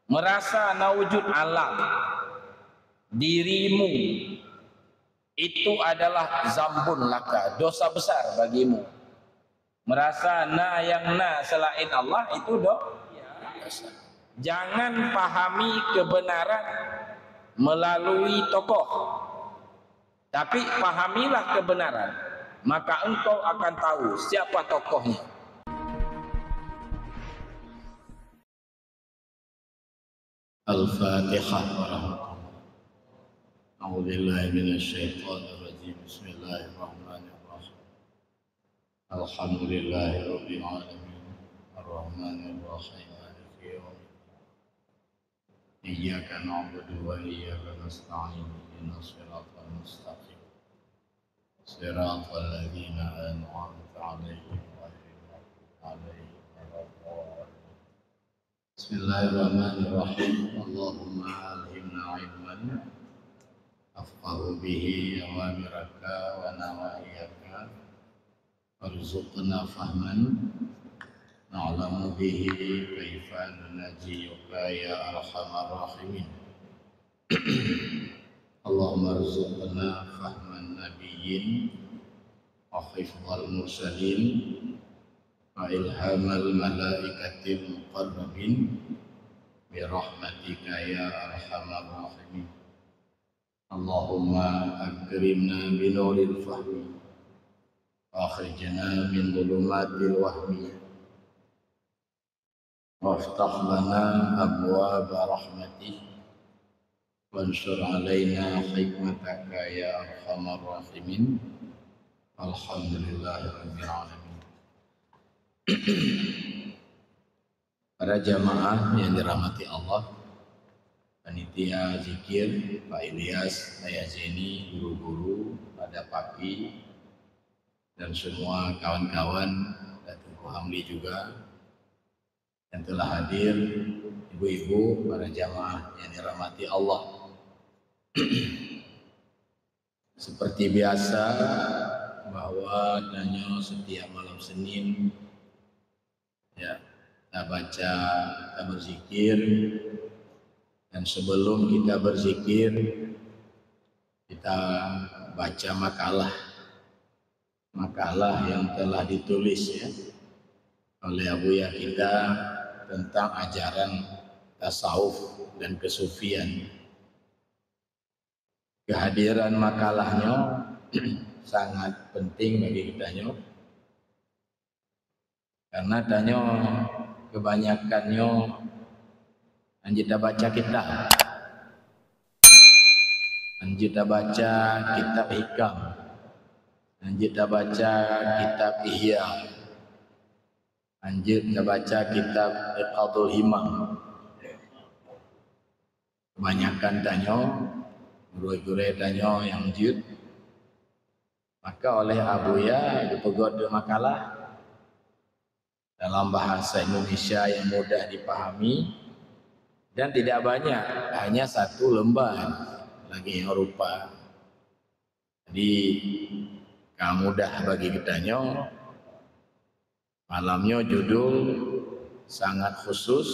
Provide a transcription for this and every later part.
merasa nawujud alam dirimu itu adalah zambun laka, dosa besar bagimu. Merasa yang selain Allah itu dosa. Jangan pahami kebenaran melalui tokoh, tapi pahamilah kebenaran, maka engkau akan tahu siapa tokohnya. Al-Fatihah warahmatullahi. A'udzubillahi minasyaitonir rajim. Bismillahirrahmanirrahim. Alhamdulillahirabbil alamin. Arrahmanir rahim. Maliki yaumiddin. Iyyaka na'budu wa iyyaka nasta'in. Ihdinas siratal mustaqim. Siratal ladzina an'amta 'alaihim ghairil maghdubi 'alaihim waladdallin. Bismillahirrahmanirrahim. Allahumma alhimna ilman afqahu bihi awamiraka wa nawahiyaka warzuqna fahman na'lamu bihi kaifa nunajiyuka ya arhamar rahimin. Allahumma arzuqna fahman nabiyyin wa hifdzal mursalin wa ilhamal malaikatil muqarrabin bi rahmatika ya arhamar rahimin. Allahumma akrimna bi nuril fahmi wa akhrijna min dhulumatil wahmi waftah lana abwaaba rahmatik wansur alaina hikmataka ya arhamar rahimin. Alhamdulillahirabbil alamin. Para jamaah yang dirahmati Allah, panitia zikir, Pak Ilyas, saya Zeni, guru-guru pada pagi, dan semua kawan-kawan, dan Tengku Hamli juga yang telah hadir, ibu-ibu, para jamaah yang dirahmati Allah. Seperti biasa, bahwa danyo setiap malam Senin ya, kita baca, kita berzikir, dan sebelum kita berzikir kita baca makalah yang telah ditulis ya oleh abuya kita tentang ajaran tasawuf dan kesufian. Kehadiran makalahnya sangat penting bagi kita nyo, karena danyo kebanyakannya anjita baca kitab hikam, anjita baca kitab ihya, anjita baca kitab iqadul himam. Kebanyakan danyo guru-guru danyo yang jud, maka oleh abuya dipegot makalah dalam bahasa Indonesia yang mudah dipahami dan tidak banyak, hanya satu lembar lagi yang rupa. Jadi mudah bagi kitanya. Malamnya judul sangat khusus,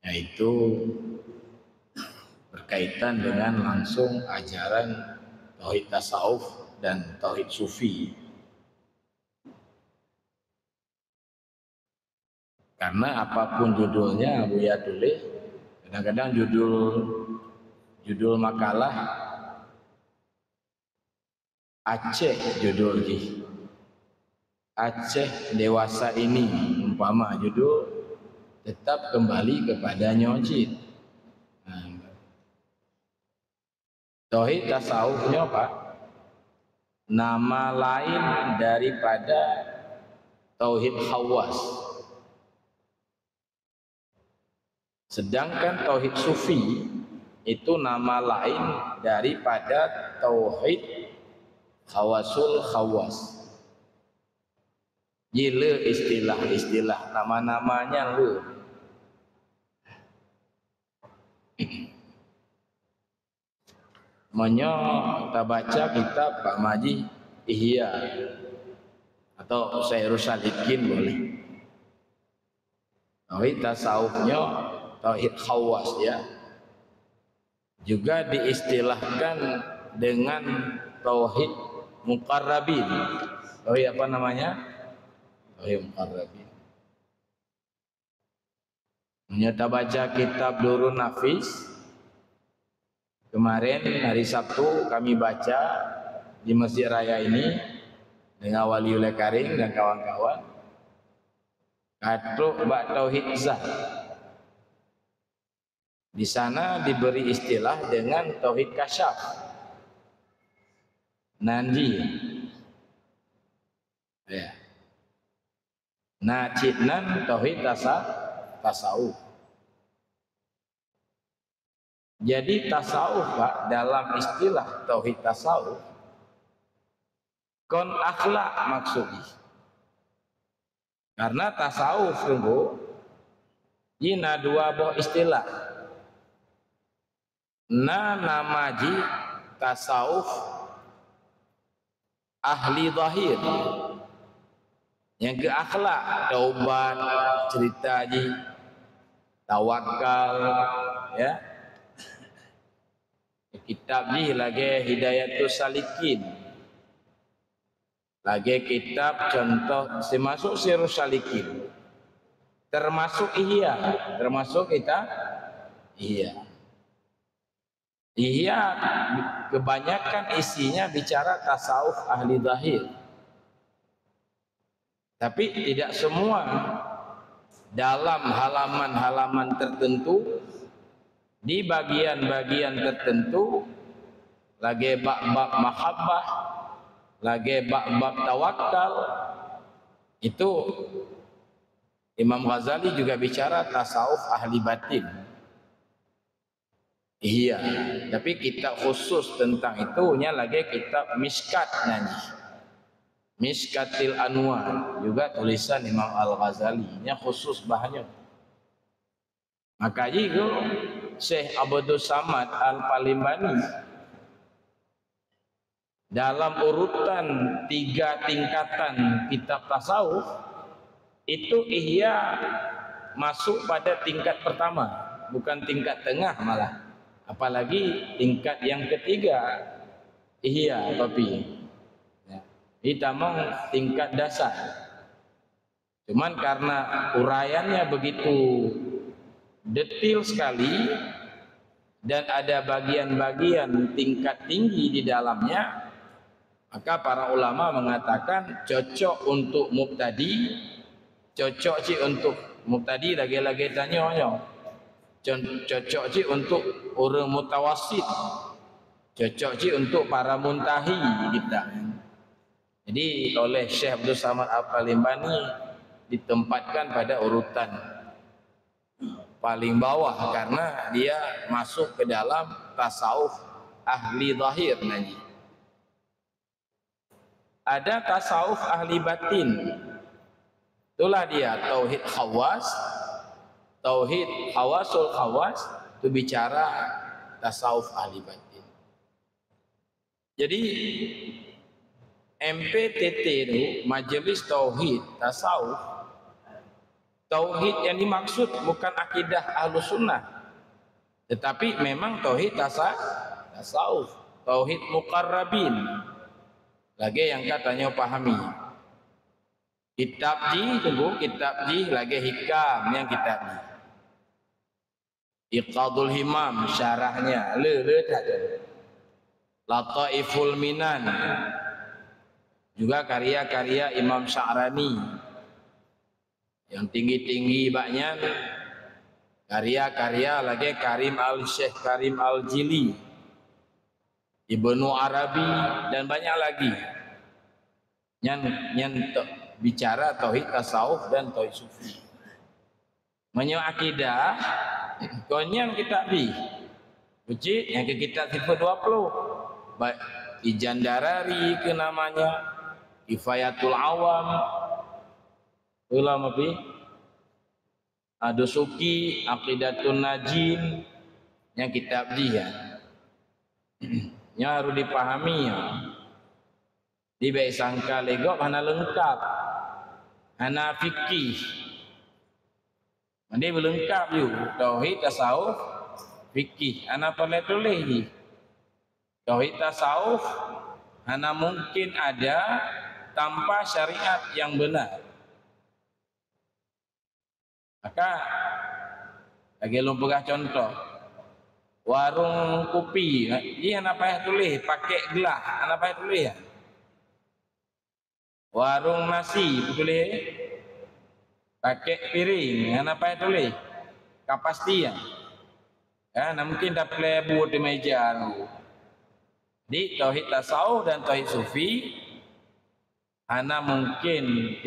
yaitu berkaitan dengan langsung ajaran tauhid tasawuf dan tauhid sufi. Karena apapun judulnya abuya tulis, kadang-kadang judul makalah Aceh judul Aceh dewasa ini, umpama judul, tetap kembali kepada nyojid. Tauhid tasawufnya Pak, nama lain daripada tauhid khawas. Sedangkan tauhid sufi itu nama lain daripada tauhid khawasul khawas. Jile istilah nama-namanya lu. Menyo kita baca kitab Pak Maji Ihya atau Syairus Salikin boleh. Tauhid tasawufnya tauhid khawas ya. Juga diistilahkan dengan tauhid muqarrabin. Tauhid apa namanya? Tauhid muqarrabin. Kita baca kitab Durrun Nafis. Kemarin hari Sabtu kami baca di Masjid Raya ini dengan Waliul Karim dan kawan-kawan. Katuk bab tauhid zat. Di sana diberi istilah dengan tauhid kasyaf. Nanti. Ya. Nacidnan tauhid tasawuf. Jadi tasawuf Pak, dalam istilah tauhid tasawuf kon akhlak maksudnya. Karena tasawuf tunggu ina dua buah istilah. Namaji tasawuf ahli zahir. Yang ke akhlak, taubat, cerita ji, tawakal, ya. Kitab ji lagi Hidayatus Salikin. Lagi kitab contoh semasuk Sirrus Salikin. Termasuk Ihya, termasuk kita Ihya. Ihya kebanyakan isinya bicara tasawuf ahli zahir. Tapi tidak semua dalam halaman-halaman tertentu, di bagian-bagian tertentu, lagi bab-bab mahabbah, lagi bab-bab tawakal, itu Imam Ghazali juga bicara tasawuf ahli batin. Iya, tapi kitab khusus tentang itunya lagi kitab Miskat nanti. Miskatil Anwar juga tulisan Imam Al-Ghazali nya khusus bahannya. Makanya itu Syekh Abdul Samad Al-Palimbani dalam urutan 3 tingkatan kitab tasawuf itu Ihya masuk pada tingkat pertama, bukan tingkat tengah malah. Apalagi tingkat yang ketiga Ihya tapi hitamong tingkat dasar. Cuman karena uraiannya begitu detail sekali dan ada bagian-bagian tingkat tinggi di dalamnya, maka para ulama mengatakan cocok untuk mubtadi, cocok sih untuk mubtadi lagi-lagi tanya, cocok sih untuk orang mutawasid, cocok sih untuk para muntahi kita. Jadi oleh Syekh Abdul Samad Al-Palimbani ditempatkan pada urutan paling bawah karena dia masuk ke dalam tasawuf ahli zahir nanti. Ada tasawuf ahli batin. Itulah dia tauhid khawas, tauhid khawasul khawas, itu bicara tasawuf ahli batin. Jadi MPTT itu Majelis Tauhid Tasawuf. Tauhid yang dimaksud bukan akidah Ahlus Sunnah, tetapi memang tauhid tasawuf, tauhid muqarrabin. Lagi yang katanya pahami. Kitab ji lagi hikam yang kitab ji. Iqadul Himam syarahnya le ada. Lataiful Minan. Juga karya-karya Imam Sya'rani yang tinggi-tinggi banyak, karya-karya lagi Syekh Karim Al-Jili, Ibnu Arabi dan banyak lagi yang bicara tauhid tasawuf dan tauhid sufi. Menyo akidah konyang kitab bi uji yang ke kitab 20 baik Ijan Darari ke namanya Kifayatul Awam ulama bi Adusuki Aqidatun Najin yang kitab dia yang harus dipahami ya. Di baik sangka legok hana lengkap hana fikih Ini berlengkap juga tauhid, tasawuf, fikih. Ana boleh tulis ni. Tauhid tasawuf ana mungkin ada tanpa syariat yang benar. Maka lagi lumpur contoh. Warung kopi, ini ana payah tulis pakai gelas, ana payah tulis ya. Warung nasi tulis pakai piring, ana payah tulis. Kepastian. Ya, mungkin dah playboard di meja tu. Di tauhid tasawuf dan tauhid sufi ana mungkin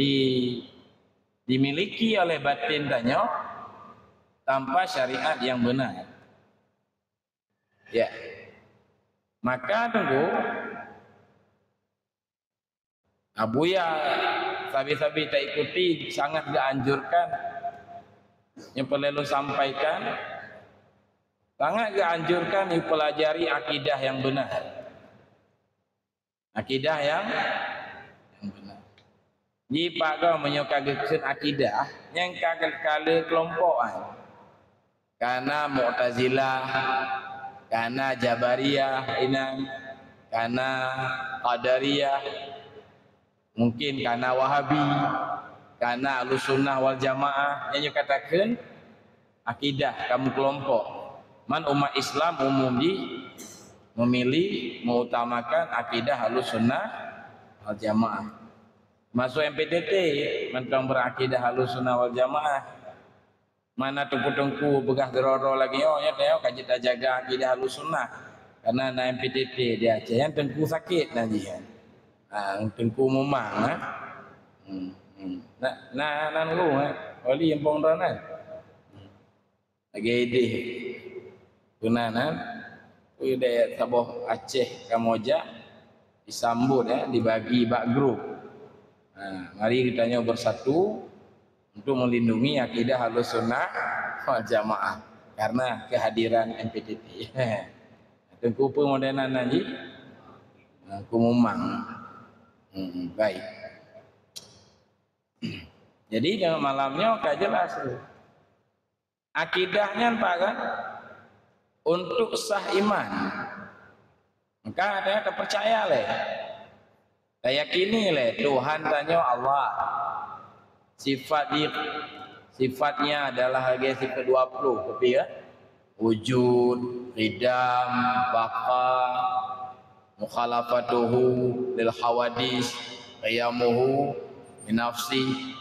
dimiliki oleh batin tanya tanpa syariat yang benar. Ya. Maka tunggu Abuya sabi-sabi tak ikuti sangat dianjurkan yang perlu sampaikan, sangat dianjurkan dipelajari akidah yang benar. Akidah yang benar. Jika kau menyukai akidah yang kala kelompokan, karena Mu'tazilah, karena Jabariyah, karena Qadariyah, mungkin karena Wahabi, karena Ahlussunnah wal Jamaah yang katakan akidah kamu kelompok. Man umat Islam umum memilih mengutamakan akidah Ahlussunnah wal Jamaah. Masuk MPTT mentang berakidah Ahlussunnah wal Jamaah. Mana tengku-tengku begah geroro lagi ya tengok kaji jaga akidah Ahlussunnah. Karena na MPTT dia aja yang tengku sakit nanti kan. Tengku memang nah lu oli yang pongdonan lagi ide gunanan udah Sabah Aceh Kamoja disambut dibagi bak grup. Mari kita nyoba bersatu untuk melindungi akidah Ahlussunnah wal Jamaah karena kehadiran MPTT. Tengku pemodenan nanti aku memang baik. Jadi dalam malamnya kak jelas akidahnya Pak kan untuk sah iman. Maka ada percaya le, yakini le Tuhan tanya Allah. Sifatnya adalah lagi sifat 20 tapi ya wujud, qidam, baqa, mukhalafatuhu lil hawadis, qiyamuhu binafsi,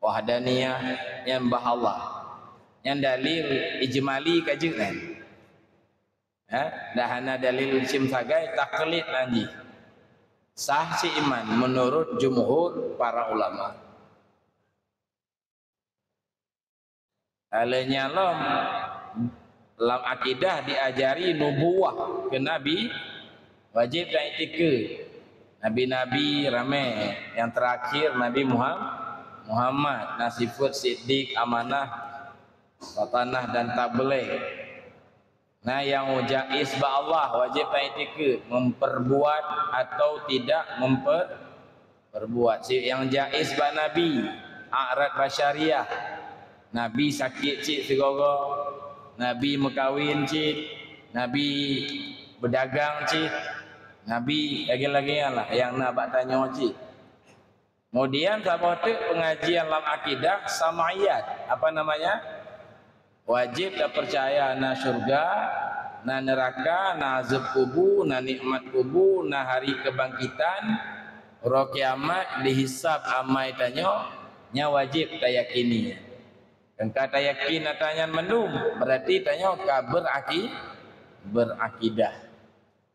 wahdaniyah yang Allah. Yang dalil ijmali kajian. Dah hana dalil sim sagai taklid nanti. Sah si iman menurut jumhur para ulama. Alanya lam akidah diajari nubuwah ke nabi wajib dan etika. Nabi-nabi ramai, yang terakhir Nabi Muhammad, nasifut siddiq, amanah, watanah dan tabligh. Nah yang jaiz ba Allah wajib dan etika, memperbuat atau tidak memperbuat. Yang jaiz ba Nabi, a'rad basyariah. Nabi sakit cik segoro, Nabi mekawin cik, Nabi berdagang cik, Nabi lagi-lagi lah yang nak bak tanya cik. Kemudian sahabat pengajian dalam akidah sama'iyat, apa namanya? Wajib tak percaya na syurga, na neraka, na azab kubur, na nikmat kubur, na hari kebangkitan, roh kiamat, dihisab amai tanya, nya wajib tak yakini. Dan kata yakin tanya mendung berarti tanya berakidah.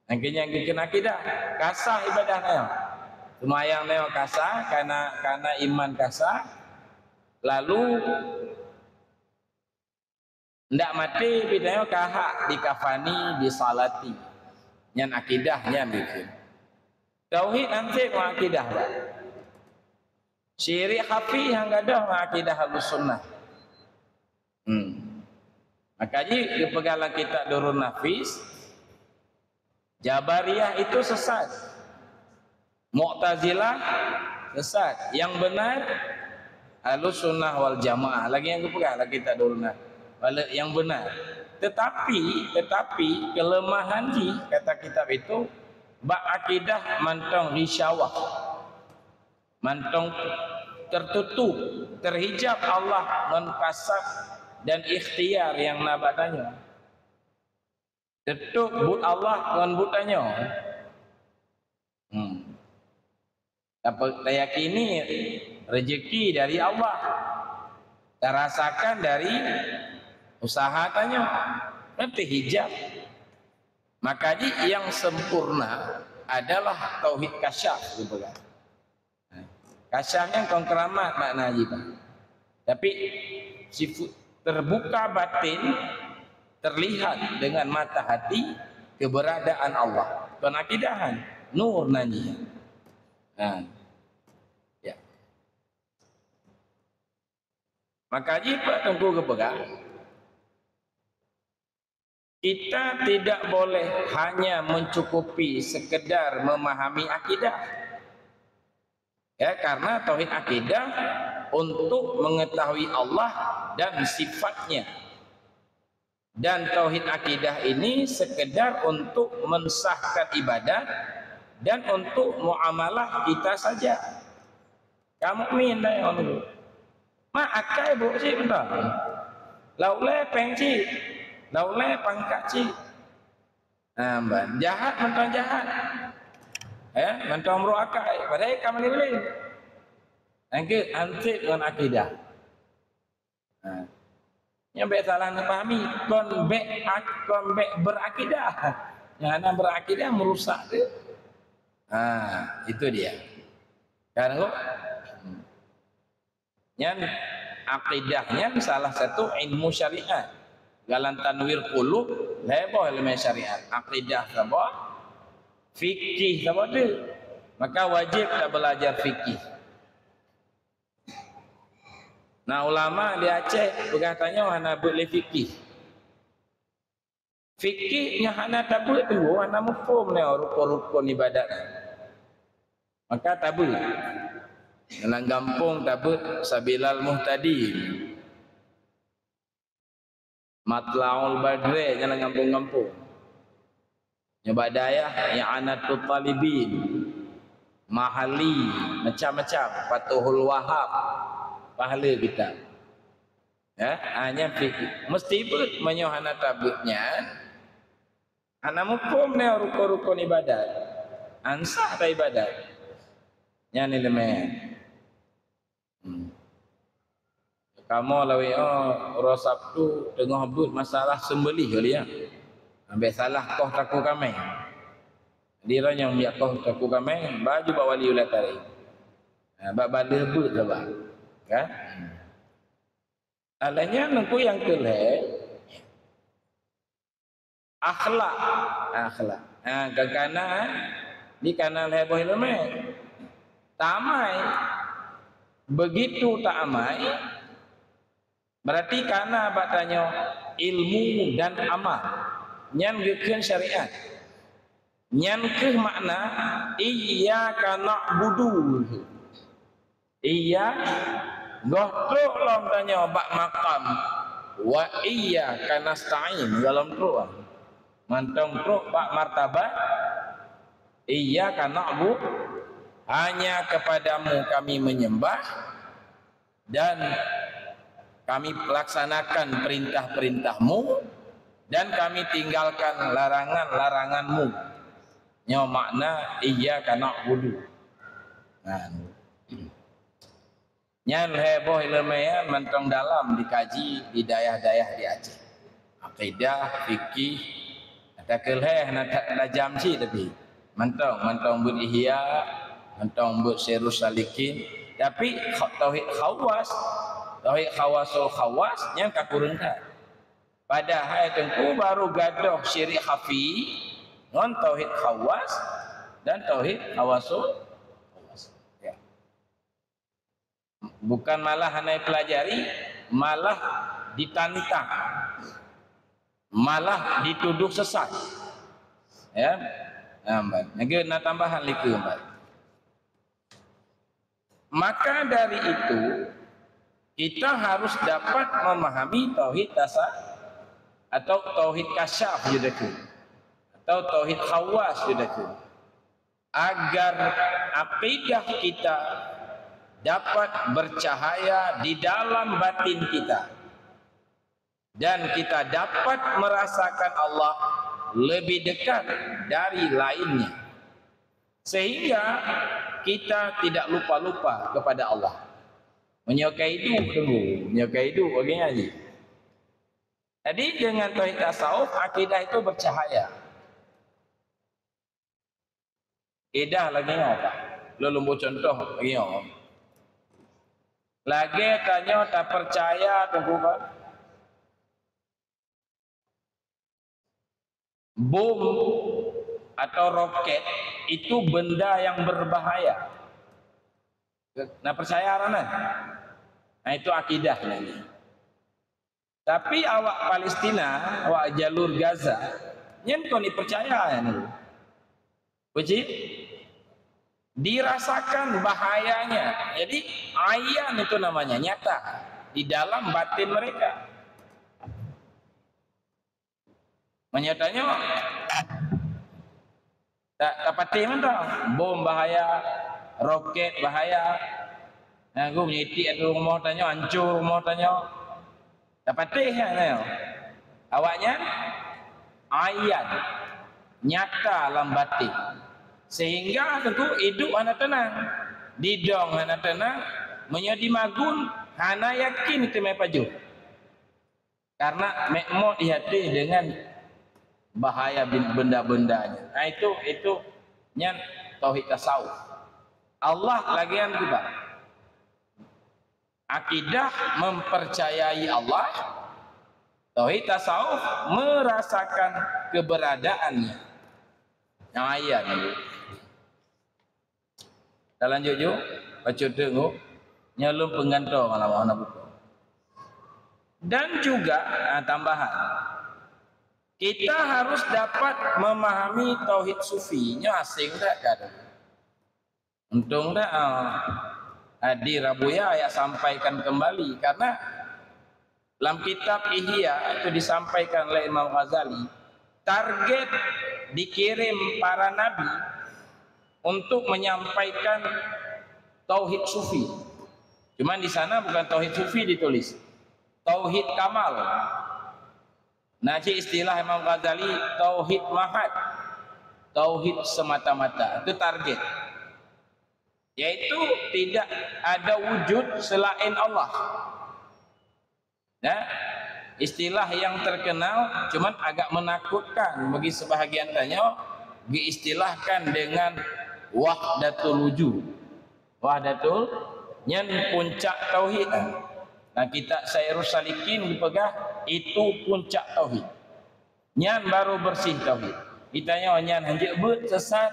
Akhirnya yang akidah kasah ibadahnya. Semayang neo kasah karena iman kasah. Lalu ndak mati bidanya kahak dikafani disalati. Yang akidahnya bikin. Tauhid nanti akidah. Syirik khafi yang ada akidah Ahlussunnah. Makanya dipeganglah kita Durrun Nafis. Jabariyah itu sesat, Mu'tazilah sesat. Yang benar Ahlus sunnah wal jamaah. Lagi yang kepegang lagi tak dulu yang benar. Tetapi kelemahan ji kata kitab itu bak akidah mantong risyawah. Mantong tertutup, terhijab Allah ngan kasab dan ikhtiar yang nabatanya. Tutup but Allah ngan butannya. Dapat yakini rezeki dari Allah. Terasakan dari usaha tanya. Nanti hijab. Makanya yang sempurna adalah tauhid kasyaf gitu kan. Kasyafnya kong keramat makna aja Pak. Tapi sifat terbuka batin terlihat dengan mata hati keberadaan Allah. Penakidahan nur nanti. Ya. Makanya Pak Tengku kepegang. Kita tidak boleh hanya mencukupi sekedar memahami akidah. Ya, karena tauhid akidah untuk mengetahui Allah dan sifatnya. Dan tauhid akidah ini sekedar untuk mensahkan ibadat dan untuk muamalah kita saja. Kamu minta yang dulu. Mak akai bu sih bentar. Laule pengci, laule pangkat sih. Jahat mentang jahat. Mentang bro akai. Padahal kamu boleh. Angkat ansip dengan akidah. Yang baik salah pahami. Kon baik berakidah. Yang anak berakidah merusak dia. Itu dia. Karena yang akidahnya salah satu ilmu syariat. Galan tanwir qulub, leboh ilmu syariat. Akidah apa? Fikih apa tu? Maka wajib kita belajar fikih. Nah ulama di Aceh berkatanya hana boleh fikih. Fikihnya hana tabu tu, hana mufhum ni rukun-rukun ibadat. Maka tabu. Dalam kampung tabu sabilal muhtadi. Matla'ul badre dalam kampung-kampung. Nyabadayah i'anatul talibin, mahali, macam-macam, Fatuhul Wahab, pahala kita. Ya, hanya fikir. Mesti pun menyohana tabutnya. Ana mukum ni rukun-rukun ibadat. Ansah dah ibadat. Yang ni lemah. Kamu lawi Sabtu tengah but masalah sembelih kali ya. Ambil salah kau taku kami. Dia yang biak kau taku kami, baju bawa liulat tadi. Baba lebut dah kan? Alanya nunggu yang kelih akhlak. Kekana di kanal heboh ilmu. Tamai. Begitu tak amai. Berarti karena batanya ilmu dan amal. Nyan gekeun syariat. Nyan ke makna iyyaka na'budu. Iya gotruk lam tanya bak makam wa iyyaka nasta'in dalam truk. Mantong truk bak martabat iyyaka na'budu, hanya kepadamu kami menyembah dan kami laksanakan perintah-perintahmu dan kami tinggalkan larangan-laranganmu. Nya makna iyyaka na'budu. Nyan heboh ilmiah mentong dalam dikaji di daerah-daerah di Aceh. Akidah, fikih, ada keleh nak jam si tapi mentong but ihya, mentong but sirus salikin. Tapi tauhid khawasul khawas yang kakurengkan. Padahal tengku baru gaduh syirik khafi non tauhid khawas dan tauhid khawasul khawas. Ya. Bukan malah hanya pelajari, malah ditantang, malah dituduh sesat. Ya, Nggak nak tambahan liku mbak. Maka dari itu kita harus dapat memahami tauhid tasawuf atau tauhid kasyaf judaku atau tauhid khawas judaku, agar akidah kita dapat bercahaya di dalam batin kita dan kita dapat merasakan Allah lebih dekat dari lainnya, sehingga kita tidak lupa-lupa kepada Allah. Menyukai itu tunggu, menyukai itu bagaimana aja. Jadi dengan tauhid tasawuf akidah itu bercahaya. Akidah lagi apa? Lo lumbu contoh lagi apa? Lagi tanya tak percaya tunggu kan? Bom atau roket itu benda yang berbahaya. Nah percaya mana? Nah itu akidah lagi. Tapi awak Palestina, awak jalur Gaza, nyen kau ni percaya ya nih? Puji? Dirasakan bahayanya. Jadi ayan itu namanya nyata di dalam batin mereka. Menyatanya tak pasti mana bom bahaya, roket bahaya. Nah, gue menyitik ada rumah tanya, hancur rumah tanya. Dapat teh ya, awaknya ayat nyata dalam batin, sehingga tentu hidup anak tenang, didong anak tenang, menjadi magun, hana yakin itu mepaju, karena mekmo dihati dengan bahaya benda-bendanya. Nah itu nya tauhid tasawuf. Allah lagian juga. Akidah mempercayai Allah, tauhid tasawuf merasakan keberadaannya. Yang ayat ni. Dah lanjut jom, baca tengok nyalum pengantar malam mana buku. Dan juga tambahan, kita harus dapat memahami tauhid sufi. Nya asing tak kan? Untung tak. Di Rabuya saya sampaikan kembali karena dalam kitab Ihya itu disampaikan oleh Imam Ghazali, target dikirim para nabi untuk menyampaikan tauhid sufi. Cuman di sana bukan tauhid sufi ditulis, tauhid kamal. Nah, istilah Imam Ghazali tauhid mahad, tauhid semata-mata. Itu target. Yaitu tidak ada wujud selain Allah. Nah, istilah yang terkenal cuman agak menakutkan bagi sebahagian tanya, diistilahkan dengan wahdatul wujud. Wahdatul nyen puncak tauhid. Nah, kita Sairus Salikin dipegang itu puncak tauhid. Nyan baru bersih tauhid. Ditanya nyan hanjek bet sesat.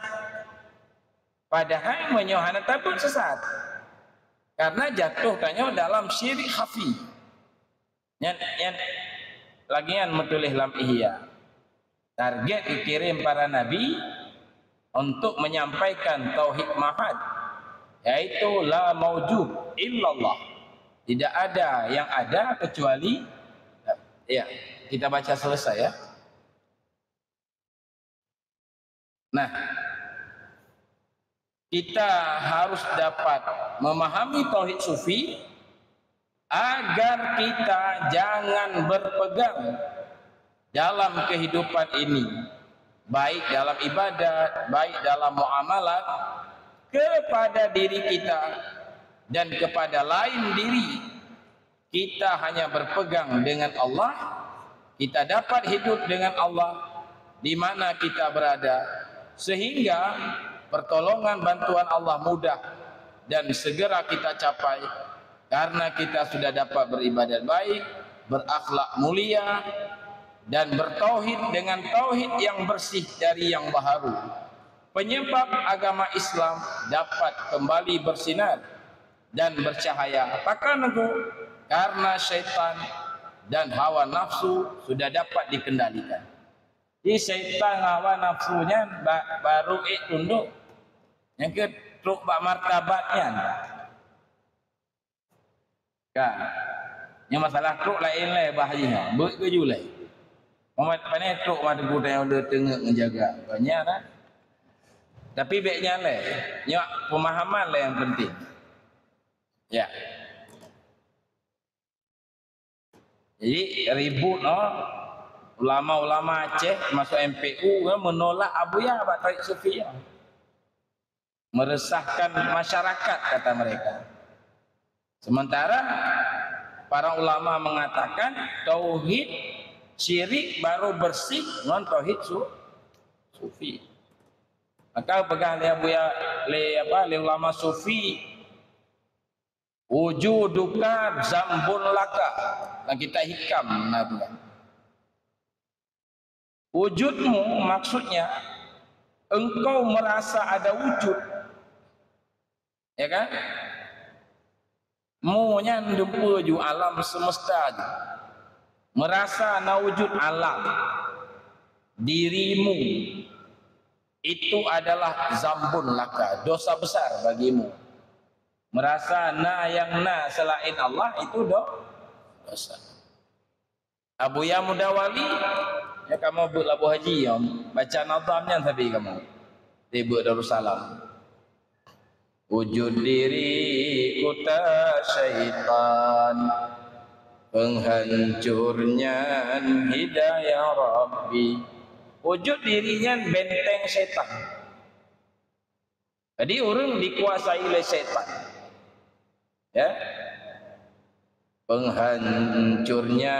Padahal menyohana pun sesat. Karena jatuh tanya dalam syirik khafi. Yang lagian metulih dalam Ihya. Target dikirim para nabi untuk menyampaikan tauhid mahad, yaitu la maujud illallah. Tidak ada yang ada kecuali, ya, kita baca selesai ya. Nah, kita harus dapat memahami tauhid sufi agar kita jangan berpegang dalam kehidupan ini, baik dalam ibadat, baik dalam muamalat, kepada diri kita dan kepada lain diri. Kita hanya berpegang dengan Allah, kita dapat hidup dengan Allah di mana kita berada, sehingga pertolongan bantuan Allah mudah dan segera kita capai karena kita sudah dapat beribadat baik, berakhlak mulia dan bertauhid dengan tauhid yang bersih dari yang baharu. Penyebab agama Islam dapat kembali bersinar dan bercahaya. Apakah nunggu? Karena syaitan dan hawa nafsu sudah dapat dikendalikan. Di syaitan hawa nafsunya baru tunduk. Yang kedua bak martabatnya. Kan? Yang masalah truk lain lah bahaya. Ber ke julai. Orang pandai truk mata kuda yang udah tengok menjaga. Banyak kan? Tapi baiknya lah. Ya, pemahaman lah yang penting. Ya. Jadi ribut ulama-ulama Aceh masuk MPU menolak Abuya Tarik Sufiyah. Meresahkan masyarakat kata mereka. Sementara para ulama mengatakan tauhid syirik baru bersih non tauhid sufi. Maka pegang le ulama sufi wujuduka zambun laka. Dan kita hikam Nabi. Wujudmu maksudnya engkau merasa ada wujud. Ya kan? Munya ndempu ju alam semesta ju. Merasa na wujud alam. Dirimu itu adalah zambun laka, dosa besar bagimu. Merasa yang selain Allah itu dosa. Abuya Mudawali ya kamu buat Abu Haji ya, baca nazamnya tapi kamu di Darussalam. Wujud diri kuta syaitan, penghancurnya hidayah Rabbi. Wujud dirinya benteng setan. Jadi orang dikuasai oleh setan. Ya. Penghancurnya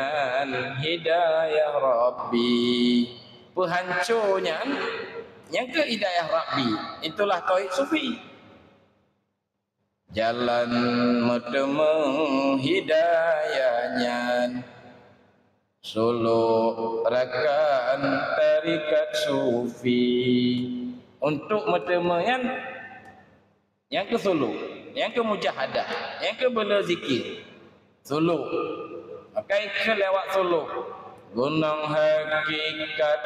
hidayah Rabbi. Penghancurnya yang ke hidayah Rabbi. Itulah tauhid sufi. Jalan medemeng hidayahnya, suluk rakan tarikat sufi. Untuk medemeng yang ke suluk, yang ke mujahadah, yang ke bela zikir. Suluk. Maka itu lewat suluk. Gunung hakikat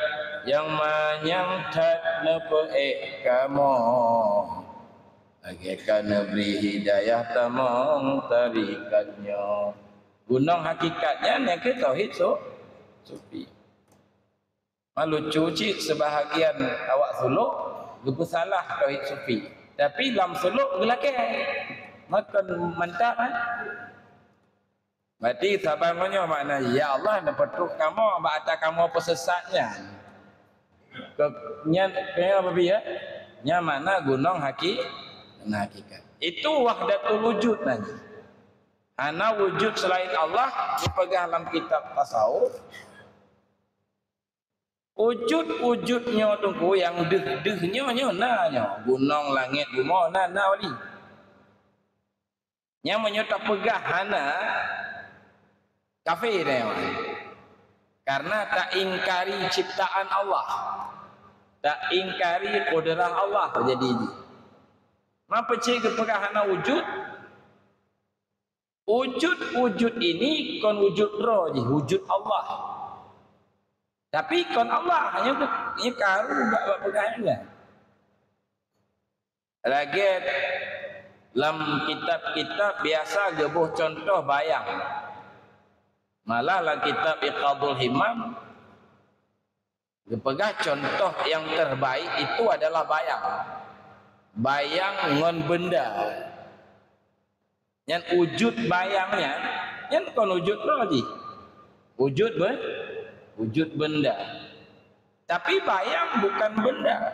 yang manyang tak nepeek kamu. Agikan beri hidayah tamang tarikatnya. Gunung hakikatnya yang ke tauhid sufi. Malu cuci sebahagian awak suluk lupa salah tauhid sufi. Tapi dalam suluk gelakai. Makan mantap kan? Berarti sabarnya makna ya Allah nak petuk kamu atas kamu apa sesatnya. Kenya apa dia? Nya mana gunung hakikat. Itu wahdatul wujud nanti. Ana wujud selain Allah dipegang dalam kitab tasawuf. Wujud-wujudnya tunggu yang deh-dehnya nanya gunung langit bumi na wali. Yang menyerta pegah hana kafir ya. Karena tak ingkari ciptaan Allah. Tak ingkari kudrah Allah jadi ini. Maka cik kepegahana wujud. Wujud ini kon wujud roh je, wujud Allah. Tapi kon Allah hanya karu buat pegangan. Lagi dalam kitab-kitab biasa gebuh contoh bayang. Malah dalam kitab Iqadul Himam gepegah contoh yang terbaik itu adalah bayang. Bayang ngon benda. Yang wujud bayangnya, yang kon wujud roh. Wujud benda. Tapi bayang bukan benda.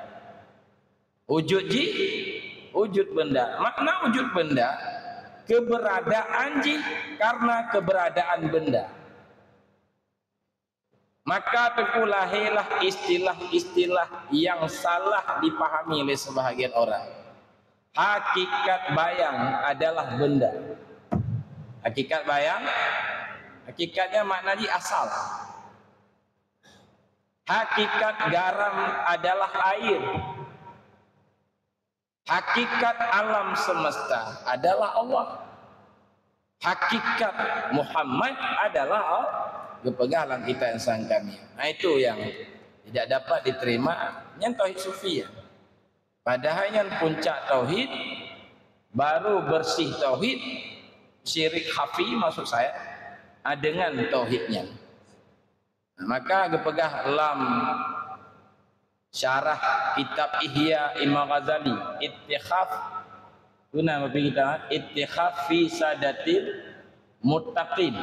Wujud benda. Makna wujud benda keberadaan karena keberadaan benda. Maka terkulahirlah istilah-istilah yang salah dipahami oleh sebahagian orang. Hakikat bayang adalah benda. Hakikat bayang, hakikatnya maknanya asal. Hakikat garam adalah air. Hakikat alam semesta adalah Allah. Hakikat Muhammad adalah Allah. Kepegalan kita yang sang kami. Nah itu yang tidak dapat diterima yang tauhid sufi. Padahal yang puncak tauhid baru bersih tauhid syirik khafi maksud saya dengan tauhidnya. Nah, maka gepegah dalam syarah kitab Ihya Imam Ghazali ittikhaf guna bagi kita ittikhaf fi sadatil muttaqin.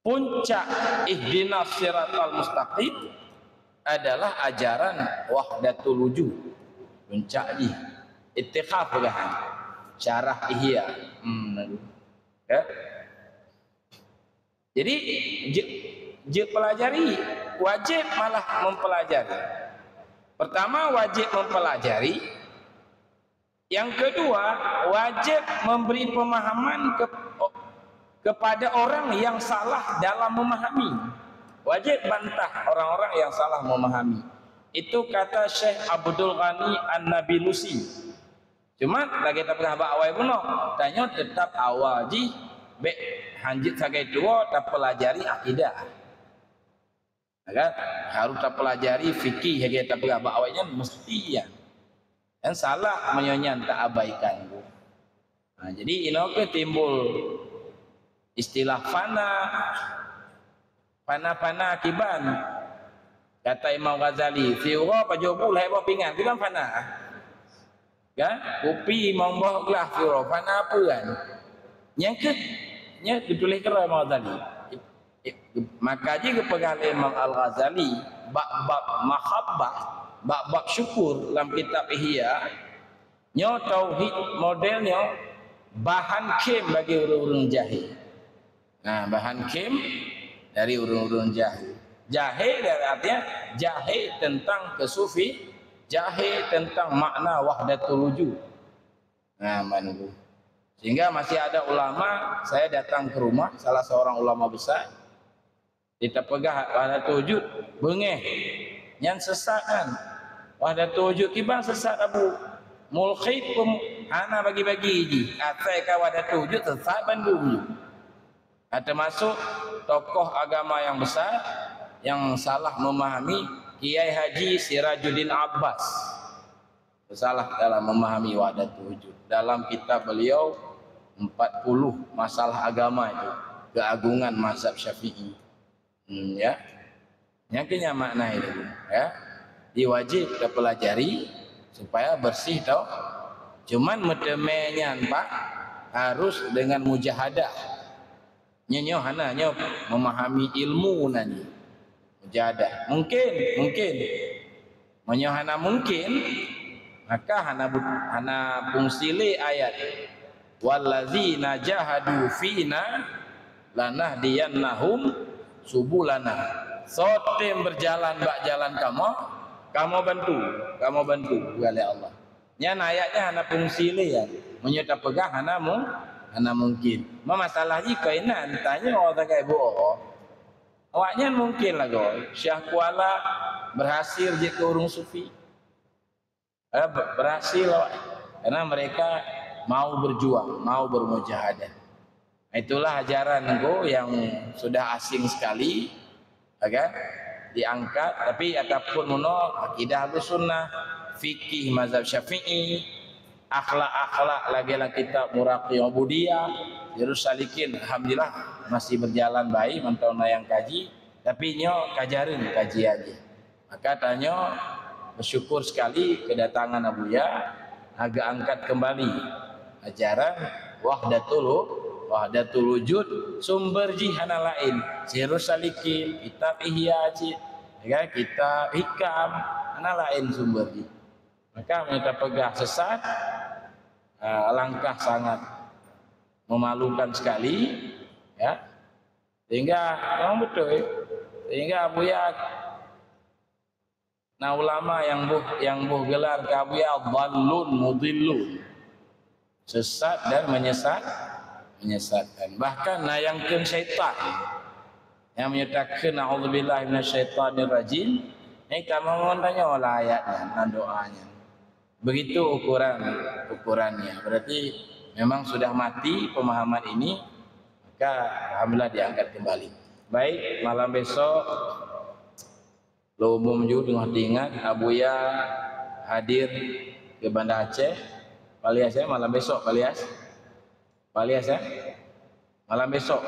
Puncak ihdinas siratal mustaqim adalah ajaran wahdatul wujud. Puncak ni ittikhaf kan syarah Ihya. Ya. Jadi je pelajari, wajib malah mempelajari. Pertama wajib mempelajari. Yang kedua wajib memberi pemahaman kepada orang yang salah dalam memahami. Wajib bantah orang-orang yang salah memahami. Itu kata Syekh Abdul Ghani An-Nabilusi. Cuma lagi tak pernah awal pun tanya tetap awal ji be hanjit sagai tua tak pelajari akidah. Kan harus tak pelajari fikih lagi tak pernah awalnya mesti ya. Dan salah menyanyian tak abaikan. Nah, jadi ini ke timbul istilah fana akiban. Kata Imam Ghazali, fiura pajobul hai pingan, bilang fana. Kan? Kopi membah gelas fiura, fana apa kan? Yang ke nya ditulis kera Imam Ghazali. Maka je kepegang Imam Al-Ghazali bab mahabbah, bab syukur dalam kitab Ihya, nya tauhid modelnya bahan kem bagi orang-orang jahil. Nah, bahan kim dari urun-urun jahil. Jahil dari artinya jahil tentang kesufi, jahil tentang makna wahdatul wujud. Nah, mandu. Sehingga masih ada ulama, saya datang ke rumah salah seorang ulama besar, kita pegah wahdatul wujud, bengeh, yang sesat kan. Wahdatul wujud kibang sesat abu. Mulkhid pun ana bagi-bagi ji. Atai ka wahdatul wujud sesat bandung. Termasuk tokoh agama yang besar yang salah memahami Kiai Haji Sirajuddin Abbas. Salah dalam memahami wahdatul wujud. Dalam kitab beliau 40 masalah agama itu, keagungan mazhab Syafi'i. Ya. Yang kena makna itu, ya. Diwajib kita pelajari supaya bersih tau. Cuman metemenya Pak harus dengan mujahadah. Nyo hanya memahami ilmu nani mujahadah mungkin menyohana mungkin maka hana fungsile ayat wallazina jahadu fina lanahdiyannahum subulana. Sotem berjalan bak jalan kamu bantu oleh Allah. Nyan ayatnya hana fungsile ya menyata pegah hana mungkin. Masalah ni kainan tanya orang tak ibu awaknya mungkin lah gol. Syah Kuala berhasil je ke urung sufi. Berhasil awak. Karena mereka mau berjuang, mau bermujahadah. Itulah ajaran go yang sudah asing sekali, kan? Diangkat tapi ataupun mono akidah Ahlussunnah, fikih mazhab Syafi'i, akhlak lagi-lagi kitab Muraqiyah Budiyah, Jerus Salikin, alhamdulillah masih berjalan baik mantau yang kaji, tapi nyo kajarin kaji aja. Maka tanya bersyukur sekali kedatangan Abuya agak angkat kembali ajaran wahdatul wujud sumber jihana lain Jerus Salikin, kitab Ihya ya, kitab Hikam ana lain sumber ji. Maka kita pegah sesat langkah sangat memalukan sekali ya. Sehingga memang betul sehingga Abuya nah ulama yang buh gelar ke Abuya dhallun mudhillun, sesat dan menyesatkan. Bahkan nayangkeun syaitan yang menyatakan a'udzubillahi minasyaitonir rajim. Ini kamu tanya oleh ayatnya dan doanya. Begitu ukurannya. Berarti memang sudah mati pemahaman ini, maka alhamdulillah diangkat kembali. Baik, malam besok lo umum juga ingat Abuya hadir ke Banda Aceh. Palias ya malam besok Palias. Alias ya. Malam besok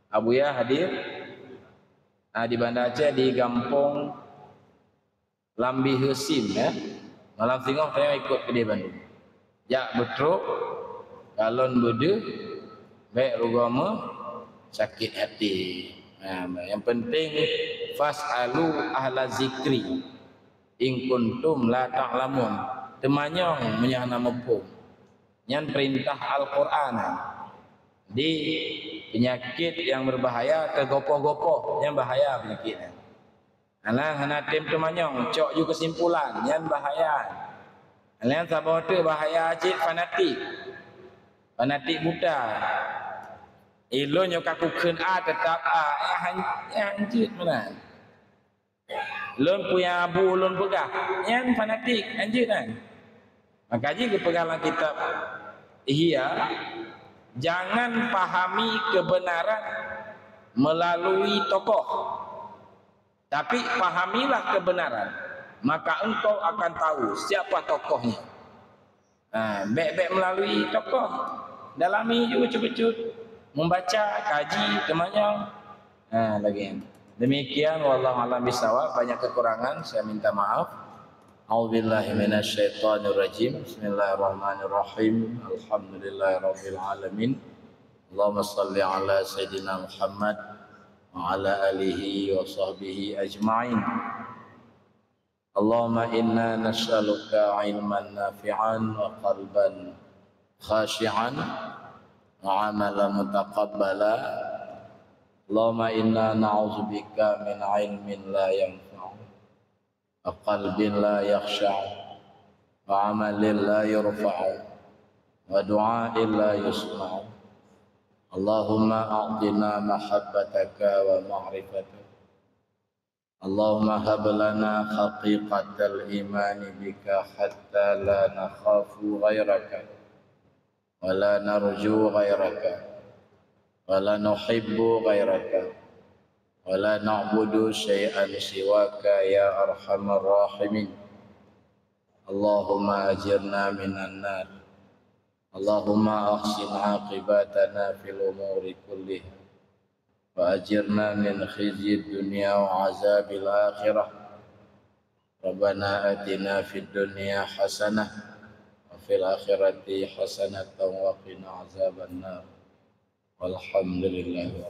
Abuya hadir di Banda Aceh di Gampong Lambi Hesim ya. Malam tengok saya ikut ke dia Bandung. Ya betul kalon bede baik rugama sakit hati. Yang penting fasalu ahla zikri in kuntum la ta'lamun. Temanyong menyah nama pun. Yang perintah Al-Quran di penyakit yang berbahaya tergopoh-gopoh yang bahaya penyakitnya. Alah hana tim temanyong cok ju kesimpulan yang bahaya. Alah sabar tu bahaya cik fanatik. Fanatik buta. Ilo nyo kakukeun tetap anjit mana. Lon punya abu lon pegah. Yang fanatik anjit kan. Maka jika peganglah kitab Ihya, jangan pahami kebenaran melalui tokoh, tapi pahamilah kebenaran, maka engkau akan tahu siapa tokohnya. Baik-baik melalui tokoh, dalami juga cukup membaca, kaji, temanyong. Lagi. Demikian wallahu a'lam bishawab. Banyak kekurangan, saya minta maaf. A'udzubillahi minasyaitonirrajim. Bismillahirrahmanirrahim. Alhamdulillahirabbil alamin. Allahumma shalli ala sayidina Muhammad wa ala alihi wa sahbihi ajma'in. Allahumma inna nas'aluka ilman nafi'an wa qalban khashi'an wa amalan mutaqabbala. Allahumma inna na'udzubika min ilmin la yanfa' wa qalbin la yakhsha' wa amalin la yurfa' wa du'a'in la yusma'. Allahumma a'tina mahabbataka wa ma'rifataka. Allahumma hab lana haqiqatal imani bika hatta la nakhafu ghairaka wa la narju ghairaka wa la nuhibbu ghairaka wa la na'budu syai'an siwaka ya arhamar rahimin. Allahumma ajirna minan nar. Allahumma ahsin aqibatana fil umuri kulliha wa ajirna min khizyid dunya wa azabil akhirah. Rabbana atina fid dunya hasanah wa fil akhirati hasanatan wa qina azaban nar. Walhamdulillah.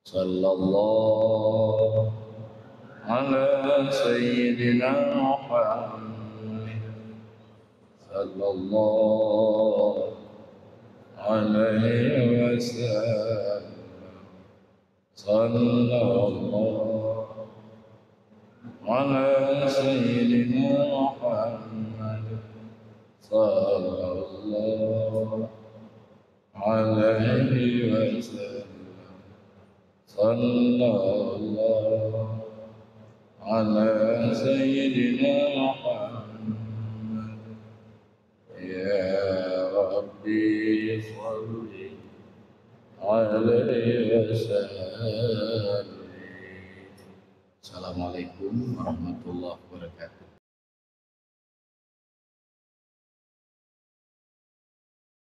Sallallahu ala sayyidina Muhammad sallallahu alaihi wasallam. Sallallahu ala sayyidina Muhammad sallallahu alaihi wasallam. Sallallahu ala sayyidina Muhammad. Ya Rabbi salli alaihi wasallam. Assalamualaikum warahmatullahi wabarakatuh.